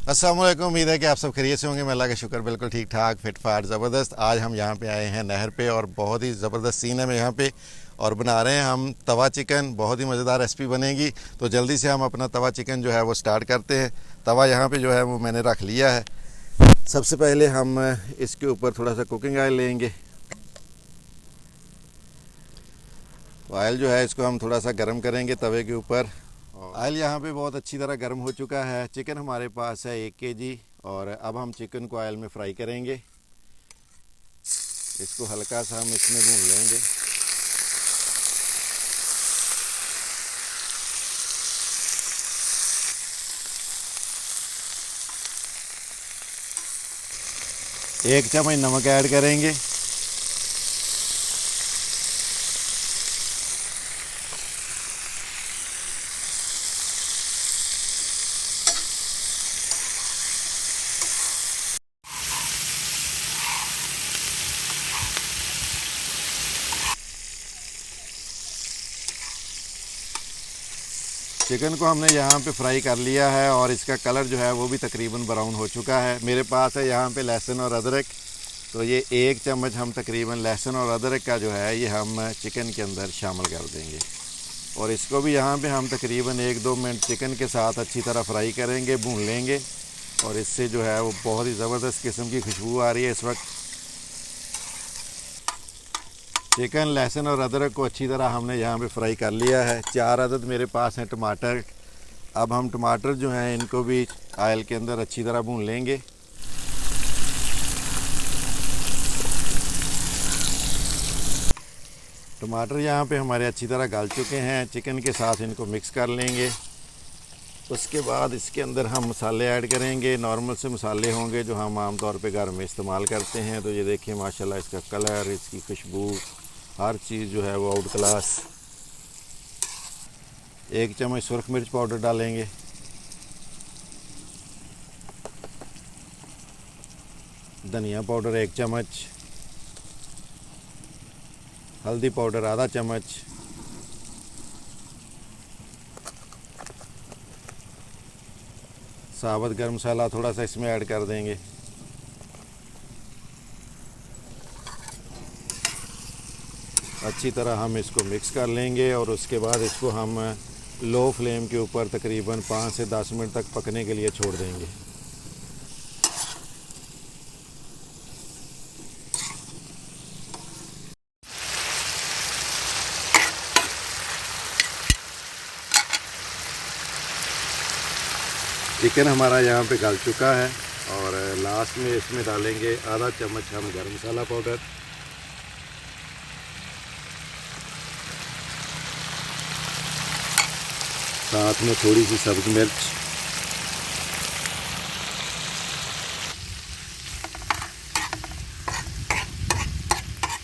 अस्सलाम वालेकुम। उम्मीद है कि आप सब खैरियत से होंगे। मैं अल्लाह का शुक्र बिल्कुल ठीक ठाक फिट फाट ज़बरदस्त। आज हम यहाँ पे आए हैं नहर पे और बहुत ही ज़बरदस्त सीन है मैं यहाँ पे और बना रहे हैं हम तवा चिकन। बहुत ही मज़ेदार रेसिपी बनेगी। तो जल्दी से हम अपना तवा चिकन जो है वो स्टार्ट करते हैं। तवा यहाँ पे जो है वो मैंने रख लिया है। सबसे पहले हम इसके ऊपर थोड़ा सा कुकिंग ऑयल लेंगे। ऑयल जो है इसको हम थोड़ा सा गर्म करेंगे तवे के ऊपर। ऑयल यहाँ पे बहुत अच्छी तरह गर्म हो चुका है। चिकन हमारे पास है 1 केजी और अब हम चिकन को ऑयल में फ्राई करेंगे। इसको हल्का सा हम इसमें भून लेंगे। एक चम्मच नमक ऐड करेंगे। चिकन को हमने यहाँ पे फ्राई कर लिया है और इसका कलर जो है वो भी तकरीबन ब्राउन हो चुका है। मेरे पास है यहाँ पे लहसुन और अदरक। तो ये 1 चम्मच हम तकरीबन लहसुन और अदरक का जो है ये हम चिकन के अंदर शामिल कर देंगे और इसको भी यहाँ पे हम तकरीबन 1-2 मिनट चिकन के साथ अच्छी तरह फ्राई करेंगे, भून लेंगे। और इससे जो है वो बहुत ही ज़बरदस्त किस्म की खुशबू आ रही है इस वक्त। चिकन, लहसुन और अदरक को अच्छी तरह हमने यहाँ पे फ्राई कर लिया है। 4 अदद मेरे पास हैं टमाटर। अब हम टमाटर जो हैं इनको भी ऑयल के अंदर अच्छी तरह भून लेंगे। टमाटर यहाँ पे हमारे अच्छी तरह गल चुके हैं। चिकन के साथ इनको मिक्स कर लेंगे। उसके बाद इसके अंदर हम मसाले ऐड करेंगे। नॉर्मल से मसाले होंगे जो हम आम तौर पे घर में इस्तेमाल करते हैं। तो ये देखिए माशाल्लाह इसका कलर, इसकी खुशबू, हर चीज़ जो है वो आउट क्लास। 1 चम्मच सुरख मिर्च पाउडर डालेंगे। धनिया पाउडर 1 चम्मच। हल्दी पाउडर आधा चम्मच। साबुत गरम मसाला थोड़ा सा इसमें ऐड कर देंगे। अच्छी तरह हम इसको मिक्स कर लेंगे और उसके बाद इसको हम लो फ्लेम के ऊपर तकरीबन 5 से 10 मिनट तक पकने के लिए छोड़ देंगे। चिकन हमारा यहाँ पे गल चुका है और लास्ट में इसमें डालेंगे आधा चम्मच हम गरम मसाला पाउडर। साथ में थोड़ी सी सब्ज़ मिर्च।